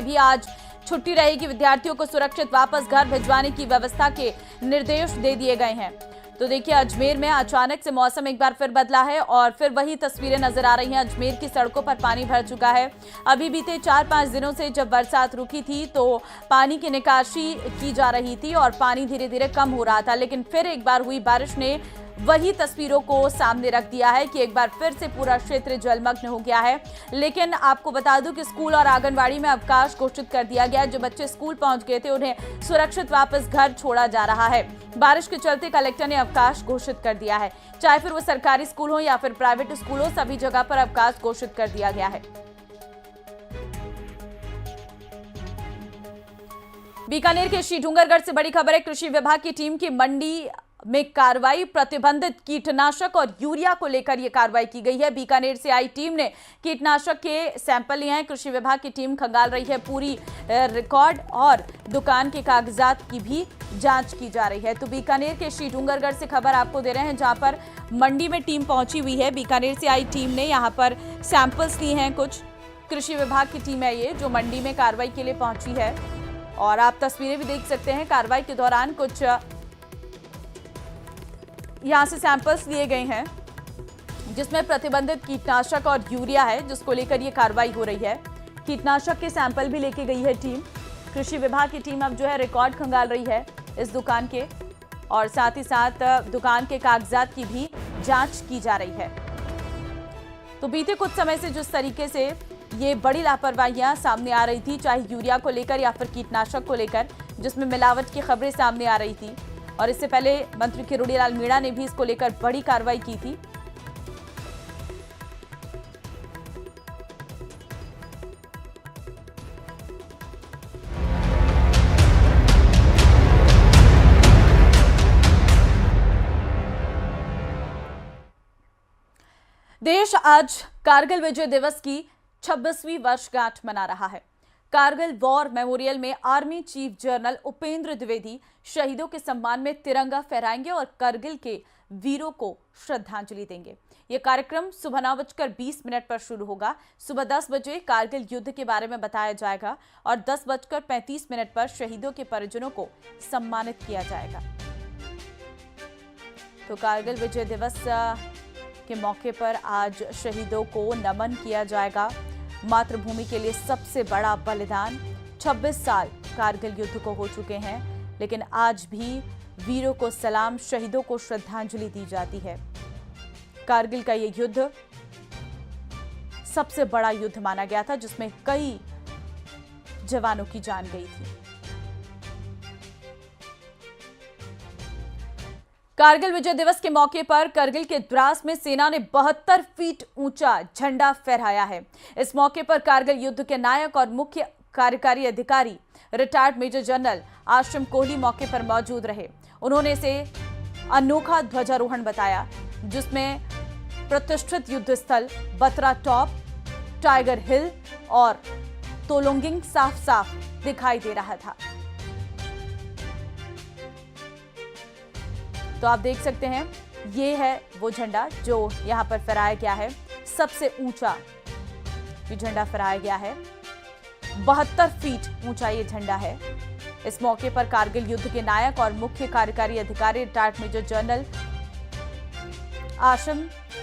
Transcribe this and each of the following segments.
में भी आज छुट्टी रहेगी। विद्यार्थियों को सुरक्षित वापस घर भिजवाने की व्यवस्था के निर्देश दे दिए गए हैं। तो देखिए, अजमेर में अचानक से मौसम एक बार फिर बदला है और फिर वही तस्वीरें नजर आ रही हैं। अजमेर की सड़कों पर पानी भर चुका है। अभी बीते 4-5 दिनों से जब बरसात रुकी थी तो पानी की निकासी की जा रही थी और पानी धीरे धीरे कम हो रहा था, लेकिन फिर एक बार हुई बारिश ने वही तस्वीरों को सामने रख दिया है कि एक बार फिर से पूरा क्षेत्र जलमग्न हो गया है। लेकिन आपको बता दूं कि स्कूल और आंगनबाड़ी में अवकाश घोषित कर दिया गया। जो बच्चे स्कूल पहुंच गए थे उन्हें सुरक्षित वापस घर छोड़ा जा रहा है। बारिश के चलते कलेक्टर ने अवकाश घोषित कर दिया है। चाहे फिर वो सरकारी स्कूल हो या फिर प्राइवेट स्कूल हो, सभी जगह पर अवकाश घोषित कर दिया गया है। बीकानेर के श्रीडूंगरगढ़ से बड़ी खबर है। कृषि विभाग की टीम की मंडी में कार्रवाई। प्रतिबंधित कीटनाशक और यूरिया को लेकर यह कार्रवाई की गई है। बीकानेर से आई टीम ने कीटनाशक के सैंपल लिए हैं। कृषि विभाग की टीम खंगाल रही है पूरी रिकॉर्ड और दुकान के कागजात की भी जांच की जा रही है। तो बीकानेर के श्रीडूंगरगढ़ से खबर आपको दे रहे हैं, जहां पर मंडी में टीम पहुंची हुई है। बीकानेर से आई टीम ने यहां पर सैंपल्स लिए हैं। कुछ कृषि विभाग की टीम है ये जो मंडी में कार्रवाई के लिए पहुंची है और आप तस्वीरें भी देख सकते हैं। कार्रवाई के दौरान कुछ यहां से सैंपल्स लिए गए हैं जिसमें प्रतिबंधित कीटनाशक और यूरिया है, जिसको लेकर ये कार्रवाई हो रही है। कीटनाशक के सैंपल भी लेके गई है टीम। कृषि विभाग की टीम अब जो है रिकॉर्ड खंगाल रही है इस दुकान के और साथ ही साथ दुकान के कागजात की भी जांच की जा रही है। तो बीते कुछ समय से जिस तरीके से ये बड़ी लापरवाहियां सामने आ रही थी, चाहे यूरिया को लेकर या फिर कीटनाशक को लेकर, जिसमें मिलावट की खबरें सामने आ रही थी और इससे पहले मंत्री किरोड़ीलाल मीणा ने भी इसको लेकर बड़ी कार्रवाई की थी। देश आज कारगिल विजय दिवस की 26वीं वर्षगांठ मना रहा है। कारगिल वॉर मेमोरियल में army chief general Upendra Dwivedi शहीदों के सम्मान में तिरंगा फहराएंगे और कारगिल के वीरों को श्रद्धांजलि देंगे। यह कार्यक्रम सुबह 9:20 पर शुरू होगा। सुबह 10 बजे कारगिल युद्ध के बारे में बताया जाएगा और 10:35 पर शहीदों के परिजनों को सम्मानित किया जाएगा। तो कारगिल विजय दिवस के मौके पर आज शहीदों को नमन किया जाएगा। मातृभूमि के लिए सबसे बड़ा बलिदान। 26 साल कारगिल युद्ध को हो चुके हैं, लेकिन आज भी वीरों को सलाम, शहीदों को श्रद्धांजलि दी जाती है। कारगिल का ये युद्ध सबसे बड़ा युद्ध माना गया था, जिसमें कई जवानों की जान गई थी। कारगिल विजय दिवस के मौके पर करगिल के द्रास में सेना ने 72 फीट ऊंचा झंडा फहराया है। इस मौके पर कारगिल युद्ध के नायक और मुख्य कार्यकारी अधिकारी रिटायर्ड मेजर जनरल आश्रम कोहली मौके पर मौजूद रहे। उन्होंने इसे अनोखा ध्वजारोहण बताया, जिसमें प्रतिष्ठित युद्ध स्थल बत्रा टॉप, टाइगर हिल और तोलोंगिंग साफ साफ दिखाई दे रहा था। तो आप देख सकते हैं, ये है वो झंडा जो यहां पर फहराया गया है। सबसे ऊंचा ये झंडा फहराया गया है। 72 फीट ऊंचा ये झंडा है। इस मौके पर कारगिल युद्ध के नायक और मुख्य कार्यकारी अधिकारी रिटायर्ड मेजर जनरल आश्रम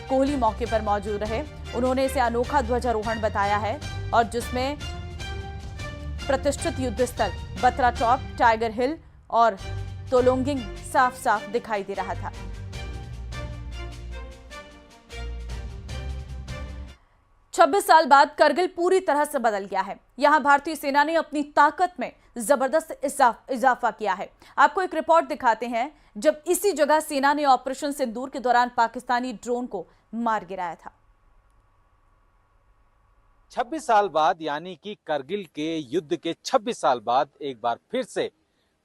कोहली मौके पर मौजूद रहे। उन्होंने इसे अनोखा ध्वजारोहण बताया है और जिसमें प्रतिष्ठित युद्ध स्थल बत्रा टॉप, टाइगर हिल और तोलोंगिंग साफ साफ दिखाई दे रहा था। छब्बीस साल बाद करगिल पूरी तरह से बदल गया है। यहां भारतीय सेना ने अपनी ताकत में जबरदस्त इजाफा किया है। आपको एक रिपोर्ट दिखाते हैं, जब इसी जगह सेना ने ऑपरेशन सिंदूर के दौरान पाकिस्तानी ड्रोन को मार गिराया था। 26 साल बाद, यानी कि करगिल के युद्ध के 26 साल बाद एक बार फिर से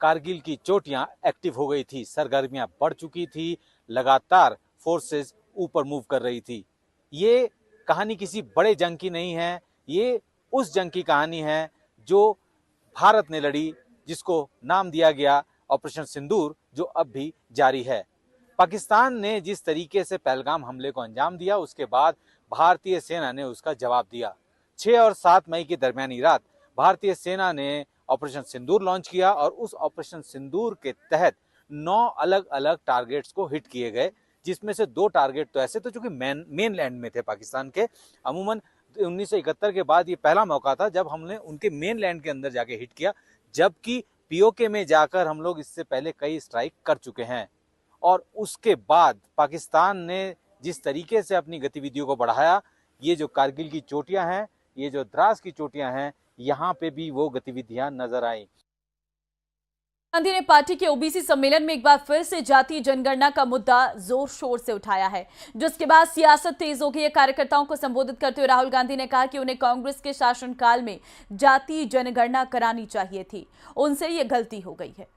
कारगिल की चोटियां एक्टिव हो गई थी। सरगर्मियां बढ़ चुकी थी। लगातार फोर्सेस ऊपर मूव कर रही थी। ये कहानी किसी बड़े जंग की नहीं है। ये उस जंग की कहानी है जो भारत ने लड़ी, जिसको नाम दिया गया ऑपरेशन सिंदूर, जो अब भी जारी है। पाकिस्तान ने जिस तरीके से पहलगाम हमले को अंजाम दिया, उसके बाद भारतीय सेना ने उसका जवाब दिया। 6 और 7 मई की दरमियानी रात भारतीय सेना ने ऑपरेशन सिंदूर लॉन्च किया और उस ऑपरेशन सिंदूर के तहत 9 अलग अलग टारगेट्स को हिट किए गए, जिसमें से 2 टारगेट तो ऐसे थे जो कि मेन लैंड में थे पाकिस्तान के। अमूमन 1971 के बाद ये पहला मौका था जब हमने उनके मेन लैंड के अंदर जाके हिट किया, जबकि पीओके में जाकर हम लोग इससे पहले कई स्ट्राइक कर चुके हैं। और उसके बाद पाकिस्तान ने जिस तरीके से अपनी गतिविधियों को बढ़ाया, ये जो कारगिल की चोटियां हैं, ये जो द्रास की चोटियां हैं, यहाँ पे भी वो गतिविधियां नजर आई। गांधी ने पार्टी के ओबीसी सम्मेलन में एक बार फिर से जातीय जनगणना का मुद्दा जोर शोर से उठाया है, जिसके बाद सियासत तेज हो गई है। कार्यकर्ताओं को संबोधित करते हुए राहुल गांधी ने कहा कि उन्हें कांग्रेस के शासनकाल में जातीय जनगणना करानी चाहिए थी, उनसे ये गलती हो गई है।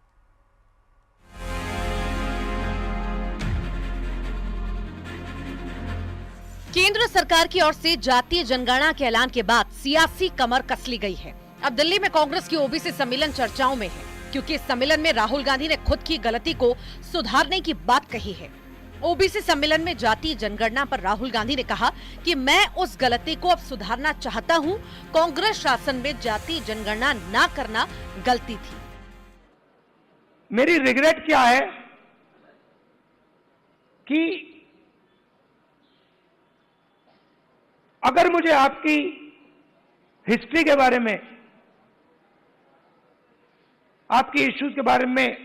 केंद्र सरकार की ओर से जातीय जनगणना के ऐलान के बाद सियासी कमर कस ली गई है। अब दिल्ली में कांग्रेस की ओबीसी सम्मेलन चर्चाओं में है, क्योंकि इस सम्मेलन में राहुल गांधी ने खुद की गलती को सुधारने की बात कही है। ओबीसी सम्मेलन में जातीय जनगणना पर राहुल गांधी ने कहा कि मैं उस गलती को अब सुधारना चाहता हूं। कांग्रेस शासन में जातीय जनगणना ना करना गलती थी। मेरी रिग्रेट क्या है कि अगर मुझे आपकी हिस्ट्री के बारे में, आपकी इश्यूज के बारे में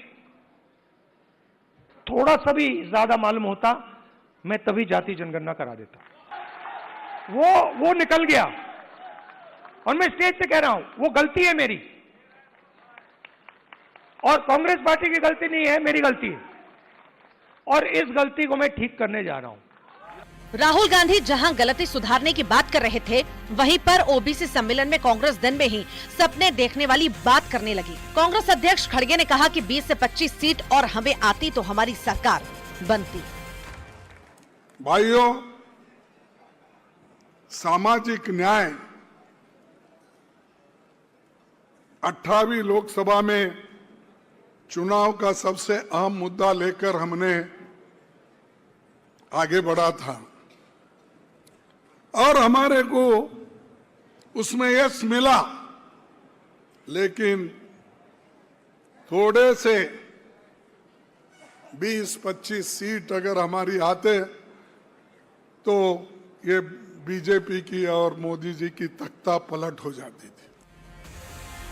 थोड़ा सा भी ज्यादा मालूम होता, मैं तभी जाति जनगणना करा देता। वो निकल गया और मैं स्टेज से कह रहा हूं, वो गलती है मेरी, और कांग्रेस पार्टी की गलती नहीं है, मेरी गलती है, और इस गलती को मैं ठीक करने जा रहा हूं। राहुल गांधी जहां गलती सुधारने की बात कर रहे थे, वहीं पर ओबीसी सम्मेलन में कांग्रेस दिन में ही सपने देखने वाली बात करने लगी। कांग्रेस अध्यक्ष खड़गे ने कहा कि 20 से 25 सीट और हमें आती तो हमारी सरकार बनती। भाइयों, सामाजिक न्याय 18वीं लोकसभा में चुनाव का सबसे अहम मुद्दा लेकर हमने आगे बढ़ा था और हमारे को उसमें यश मिला, लेकिन थोड़े से 20-25 सीट अगर हमारी आते तो ये बीजेपी की और मोदी जी की तख्ता पलट हो जाती थी।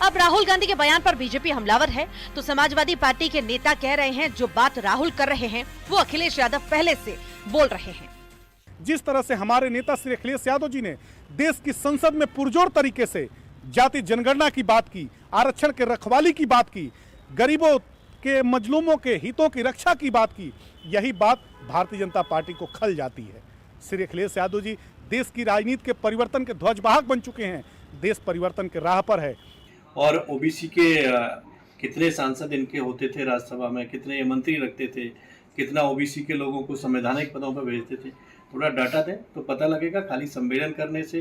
अब राहुल गांधी के बयान पर बीजेपी हमलावर है, तो समाजवादी पार्टी के नेता कह रहे हैं जो बात राहुल कर रहे हैं वो अखिलेश यादव पहले से बोल रहे हैं। जिस तरह से हमारे नेता श्री अखिलेश यादव जी ने देश की संसद में पुरजोर तरीके से जाति जनगणना की बात की, आरक्षण के रखवाली की बात की, गरीबों के मजलूमों के हितों की रक्षा की बात की, यही बात भारतीय जनता पार्टी को खल जाती है। श्री अखिलेश यादव जी देश की राजनीति के परिवर्तन के ध्वजवाहक बन चुके हैं, देश परिवर्तन के राह पर है। और ओबीसी के कितने सांसद इनके होते थे राज्यसभा में, कितने मंत्री रखते थे, कितना ओबीसी के लोगों को संवैधानिक पदों पर भेजते थे, थोड़ा डाटा दें तो पता लगेगा। खाली सम्मेलन करने से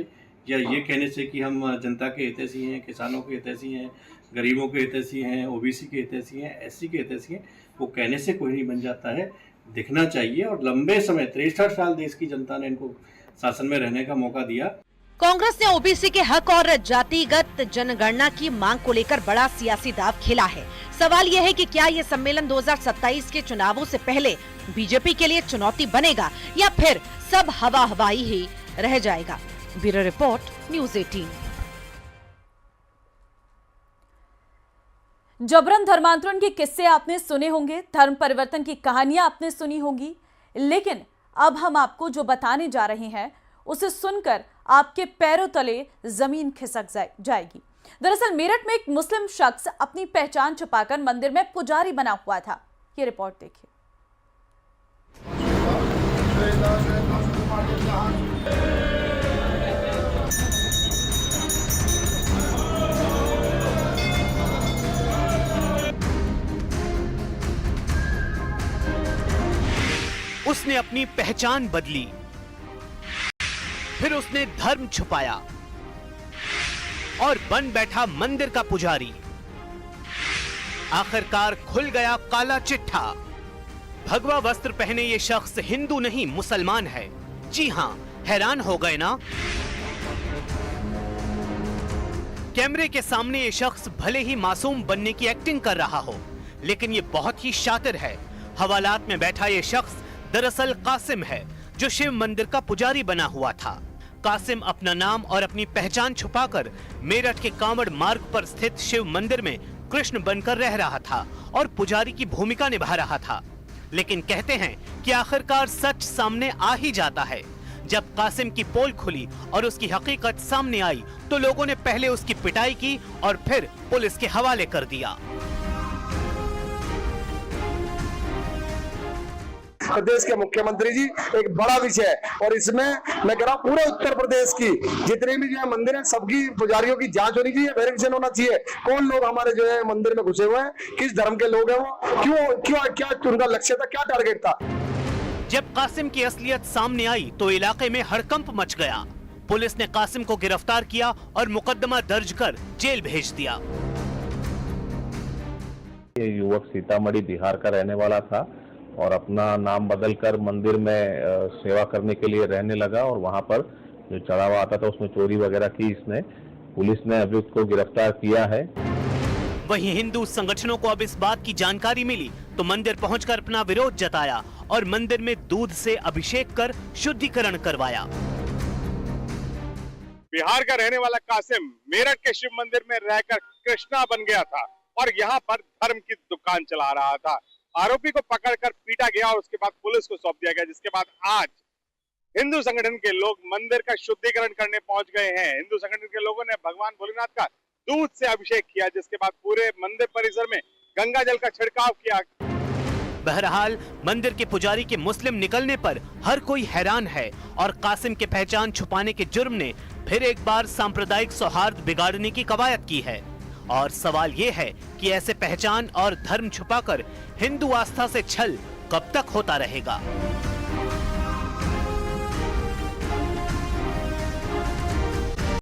या ये कहने से कि हम जनता के हितैषी हैं, किसानों के हितैषी हैं, गरीबों के हितैषी हैं, ओबीसी के हितैषी हैं, एससी के हितैषी हैं, वो कहने से कोई नहीं बन जाता है। दिखना चाहिए। और लंबे समय 63 साल देश की जनता ने इनको शासन में रहने का मौका दिया। कांग्रेस ने ओबीसी के हक और जातिगत जनगणना की मांग को लेकर बड़ा सियासी दांव खेला है। सवाल यह है कि क्या ये सम्मेलन 2027 के चुनावों से पहले बीजेपी के लिए चुनौती बनेगा या फिर सब हवा हवाई ही रह जाएगा। Bureau report, news 18। जबरन धर्मांतरण के किस्से आपने सुने होंगे, धर्म परिवर्तन की कहानियां आपने सुनी होंगी, लेकिन अब हम आपको जो बताने जा रहे हैं उसे सुनकर आपके पैरों तले जमीन खिसक जाएगी। दरअसल मेरठ में एक मुस्लिम शख्स अपनी पहचान छुपाकर मंदिर में पुजारी बना हुआ था। ये रिपोर्ट देखिए। उसने अपनी पहचान बदली, फिर उसने धर्म छुपाया और बन बैठा मंदिर का पुजारी। आखिरकार खुल गया काला चिट्ठा। भगवा वस्त्र पहने ये शख्स हिंदू नहीं मुसलमान है। जी हां, हैरान हो गए ना? कैमरे के सामने ये शख्स भले ही मासूम बनने की एक्टिंग कर रहा हो, लेकिन ये बहुत ही शातिर है। हवालात में बैठा ये शख्स दरअसल कासिम है, जो शिव मंदिर का पुजारी बना हुआ था। कासिम अपना नाम और अपनी पहचान छुपाकर मेरठ के कांवड़ मार्ग पर स्थित शिव मंदिर में कृष्ण बनकर रह रहा था और पुजारी की भूमिका निभा रहा था। लेकिन कहते हैं कि आखिरकार सच सामने आ ही जाता है। जब कासिम की पोल खुली और उसकी हकीकत सामने आई तो लोगों ने पहले उसकी पिटाई की और फिर पुलिस के हवाले कर दिया। प्रदेश के मुख्यमंत्री जी एक बड़ा विषय है और इसमें मैं कह रहा हूँ पूरे उत्तर प्रदेश की जितने भी जो है मंदिर है सबकी पुजारियों की जांच होनी चाहिए, वेरिफिकेशन होना चाहिए। कौन लोग हमारे जो है मंदिर में घुसे हुए हैं, किस धर्म के लोग हैं, वो क्या उनका लक्ष्य था, क्या टारगेट था। जब कासिम की असलियत सामने आई तो इलाके में हड़कंप मच गया। पुलिस ने कासिम को गिरफ्तार किया और मुकदमा दर्ज कर जेल भेज दिया। ये युवक सीतामढ़ी बिहार का रहने वाला था और अपना नाम बदलकर मंदिर में सेवा करने के लिए रहने लगा और वहां पर जो चढ़ावा आता था उसमें चोरी वगैरह की इसने। पुलिस ने अभी उसको गिरफ्तार किया है। वहीं हिंदू संगठनों को अब इस बात की जानकारी मिली तो मंदिर पहुंचकर अपना विरोध जताया और मंदिर में दूध से अभिषेक कर शुद्धिकरण करवाया। बिहार का रहने वाला कासिम मेरठ के शिव मंदिर में रहकर कृष्णा बन गया था और यहाँ पर धर्म की दुकान चला रहा था। आरोपी को पकड़कर पीटा गया और उसके बाद पुलिस को सौंप दिया गया, जिसके बाद आज हिंदू संगठन के लोग मंदिर का शुद्धिकरण करने पहुंच गए हैं। हिंदू संगठन के लोगों ने भगवान भोलेनाथ का दूध से अभिषेक किया, जिसके बाद पूरे मंदिर परिसर में गंगा जल का छिड़काव किया। बहरहाल मंदिर के पुजारी के मुस्लिम निकलने पर हर कोई हैरान है और कासिम की पहचान छुपाने के जुर्म ने फिर एक बार सांप्रदायिक सौहार्द बिगाड़ने की कवायद की है। और सवाल ये है कि ऐसे पहचान और धर्म छुपाकर हिंदू आस्था से छल कब तक होता रहेगा।